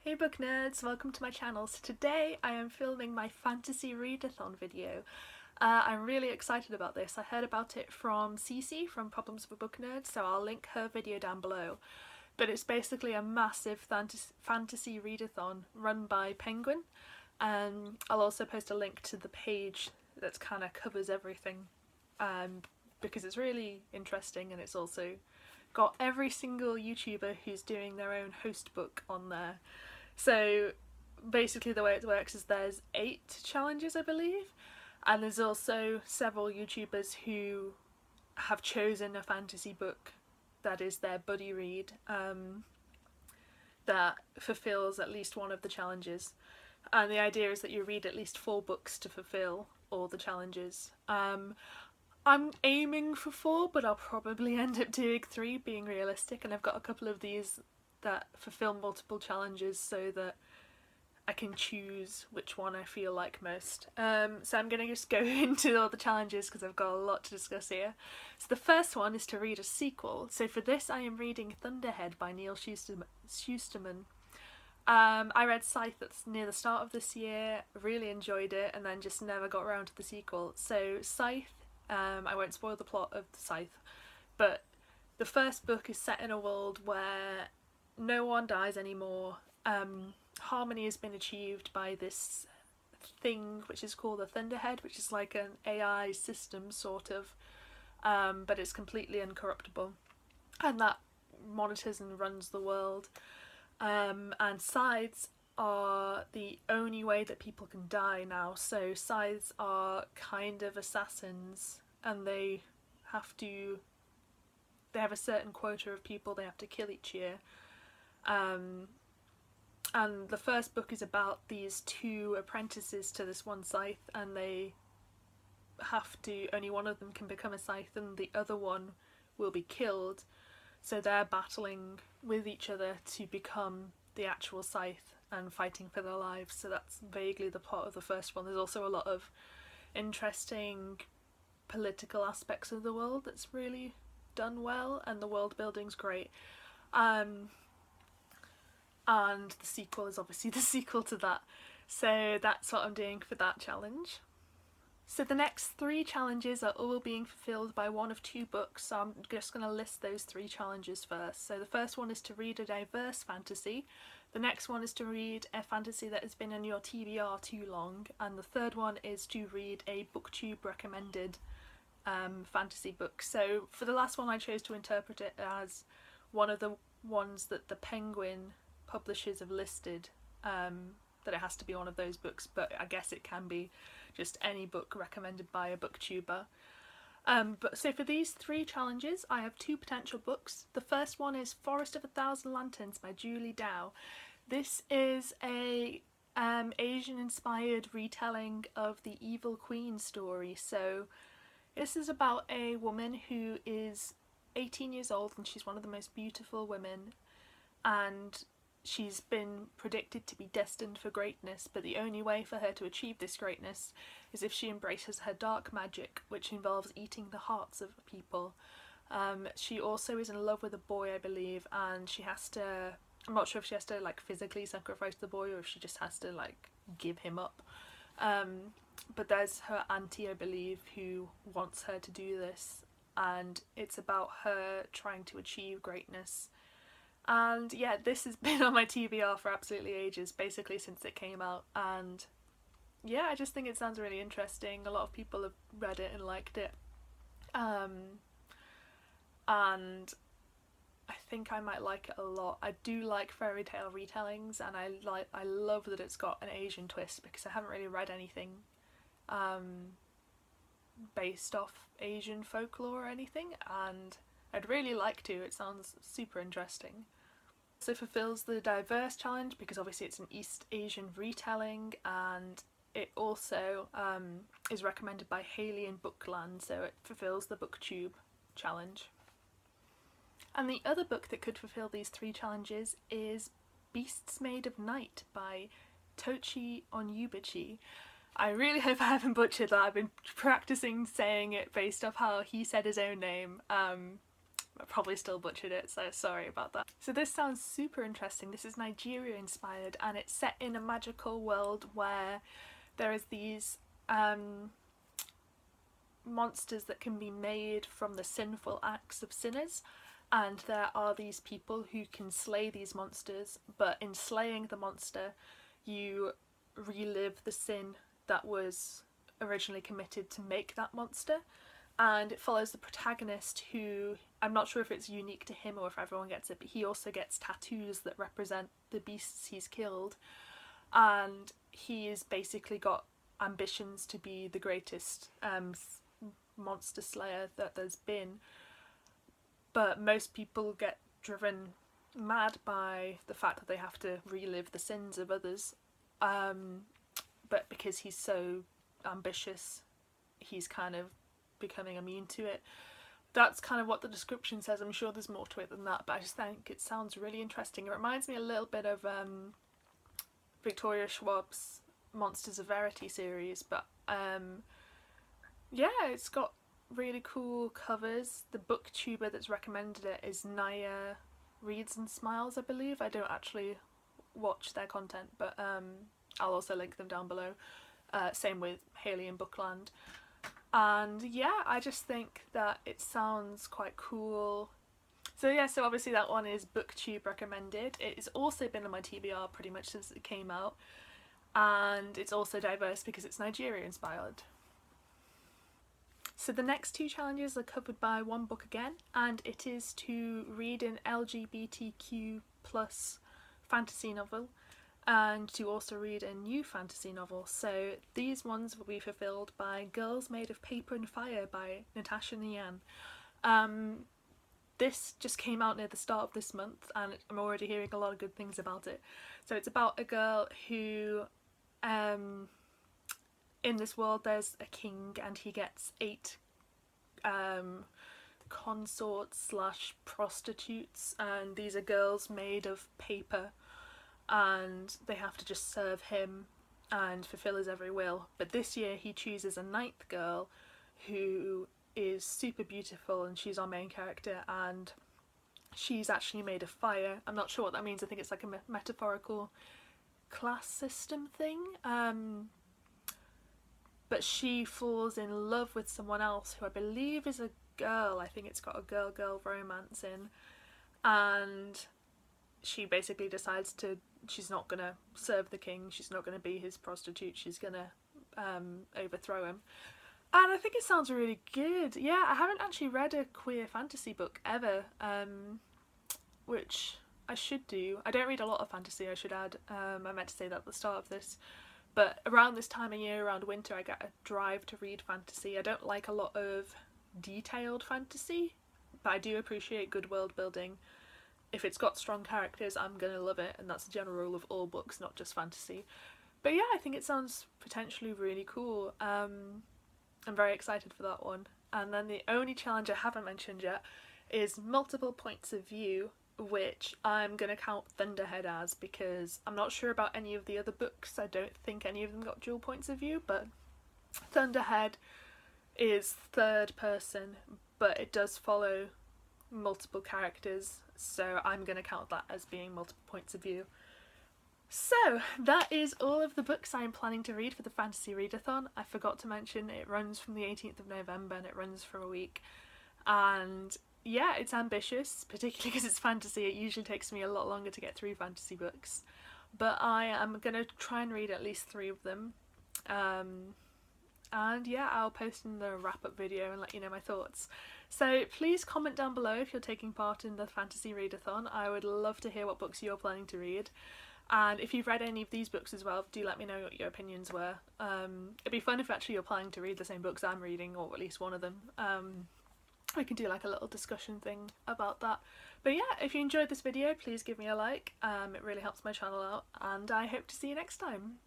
Hey book nerds, welcome to my channel. So today I am filming my Fantasy Readathon video. I'm really excited about this. I heard about it from Cece from Problems of a Book Nerd, so I'll link her video down below. But it's basically a massive fantasy readathon run by Penguin. I'll also post a link to the page that kind of covers everything because it's really interesting, and it's also got every single YouTuber who's doing their own host book on there. So basically the way it works is there's 8 challenges, I believe, and there's also several YouTubers who have chosen a fantasy book that is their buddy read that fulfills at least one of the challenges. And the idea is that you read at least 4 books to fulfill all the challenges. I'm aiming for 4, but I'll probably end up doing 3, being realistic, and I've got a couple of these that fulfill multiple challenges so that I can choose which one I feel like most. So I'm going to just go into all the challenges because I've got a lot to discuss here. So the first one is to read a sequel. So for this I am reading Thunderhead by Neal Shusterman. I read Scythe near the start of this year, really enjoyed it, and then just never got around to the sequel. So Scythe, I won't spoil the plot of Scythe, but the first book is set in a world where no one dies anymore. Harmony has been achieved by this thing which is called a Thunderhead, which is like an AI system sort of, but it's completely incorruptible, and that monitors and runs the world. And scythes are the only way that people can die now. So scythes are kind of assassins, and they have a certain quota of people they have to kill each year. And the first book is about these 2 apprentices to this one scythe, and only one of them can become a scythe and the other one will be killed. So they're battling with each other to become the actual scythe and fighting for their lives. So that's vaguely the plot of the first one. There's also a lot of interesting political aspects of the world that's really done well, and the world building's great. And the sequel is obviously the sequel to that. So that's what I'm doing for that challenge. So the next 3 challenges are all being fulfilled by one of 2 books, so I'm just going to list those 3 challenges first. So the first one is to read a diverse fantasy, the next one is to read a fantasy that has been in your TBR too long, and the third one is to read a BookTube recommended fantasy book. So for the last one I chose to interpret it as one of the ones that the Penguin publishers have listed, that it has to be one of those books, but I guess it can be just any book recommended by a booktuber. So for these 3 challenges I have 2 potential books. The first one is Forest of a Thousand Lanterns by Julie Dow. This is a Asian inspired retelling of the Evil Queen story. So this is about a woman who is 18 years old and she's one of the most beautiful women, and she's been predicted to be destined for greatness, but the only way for her to achieve this greatness is if she embraces her dark magic, which involves eating the hearts of people. She also is in love with a boy, I believe, and she has to, I'm not sure if she has to like physically sacrifice the boy or if she just has to like give him up. But there's her auntie, I believe, who wants her to do this, and it's about her trying to achieve greatness. And yeah, this has been on my TBR for absolutely ages, basically since it came out, and yeah, I just think it sounds really interesting. A lot of people have read it and liked it, and I think I might like it a lot. I do like fairy tale retellings, and I love that it's got an Asian twist, because I haven't really read anything based off Asian folklore or anything, and I'd really like to. It sounds super interesting. Also fulfills the diverse challenge because obviously it's an East Asian retelling, and it also is recommended by Haley in Bookland, so it fulfills the BookTube challenge. And the other book that could fulfill these 3 challenges is Beasts Made of Night by Tochi Onyebuchi. I really hope I haven't butchered that. I've been practicing saying it based off how he said his own name. I probably still butchered it, so sorry about that. So this sounds super interesting. This is Nigeria inspired, and it's set in a magical world where there is these monsters that can be made from the sinful acts of sinners, and there are these people who can slay these monsters, but in slaying the monster you relive the sin that was originally committed to make that monster. And it follows the protagonist, who, I'm not sure if it's unique to him or if everyone gets it, but he also gets tattoos that represent the beasts he's killed, and he's basically got ambitions to be the greatest monster slayer that there's been. But most people get driven mad by the fact that they have to relive the sins of others, but because he's so ambitious, he's kind of becoming immune to it. That's kind of what the description says. I'm sure there's more to it than that, but I just think it sounds really interesting. It reminds me a little bit of Victoria Schwab's Monsters of Verity series, but yeah, it's got really cool covers. The booktuber that's recommended it is Naya Reads and Smiles, I believe. I don't actually watch their content, but I'll also link them down below. Same with Haley and Bookland. And yeah, I just think that it sounds quite cool. So yeah, so obviously that one is BookTube recommended. It's also been on my TBR pretty much since it came out, and it's also diverse because it's Nigeria inspired. So the next two challenges are covered by one book again, and it is to read an LGBTQ plus fantasy novel and to also read a new fantasy novel. So these ones will be fulfilled by Girls Made of Paper and Fire by Natasha and Ngan. This just came out near the start of this month, and I'm already hearing a lot of good things about it. So it's about a girl who, in this world there's a king, and he gets 8 consorts slash prostitutes, and these are girls made of paper, and they have to just serve him and fulfill his every will. But this year he chooses a 9th girl who is super beautiful, and she's our main character, and she's actually made of fire. I'm not sure what that means. I think it's like a metaphorical class system thing. But she falls in love with someone else who I believe is a girl. I think it's got a girl-girl romance in, and she basically decides she's not gonna serve the king, she's not gonna be his prostitute, she's gonna overthrow him. And I think it sounds really good. Yeah, I haven't actually read a queer fantasy book ever, which I should do. I don't read a lot of fantasy, I should add. I meant to say that at the start of this. But around this time of year, around winter, I get a drive to read fantasy. I don't like a lot of detailed fantasy, but I do appreciate good world building. If it's got strong characters, I'm gonna love it, and that's the general rule of all books, not just fantasy. But yeah, I think it sounds potentially really cool. I'm very excited for that one. And then the only challenge I haven't mentioned yet is multiple points of view, which I'm going to count Thunderhead as, because I'm not sure about any of the other books. I don't think any of them got dual points of view, but Thunderhead is third person, but it does follow multiple characters, so I'm going to count that as being multiple points of view. So that is all of the books I'm planning to read for the Fantasy Readathon. I forgot to mention it runs from the 18th of November and it runs for a week. And yeah, it's ambitious, particularly because it's fantasy. It usually takes me a lot longer to get through fantasy books. But I am going to try and read at least 3 of them. And yeah, I'll post in the wrap-up video and let you know my thoughts. So please comment down below if you're taking part in the Fantasy Readathon. I would love to hear what books you're planning to read. And if you've read any of these books as well, do let me know what your opinions were. It'd be fun if actually you're planning to read the same books I'm reading, or at least one of them. We can do like a little discussion thing about that. But yeah, if you enjoyed this video, please give me a like. It really helps my channel out, and I hope to see you next time.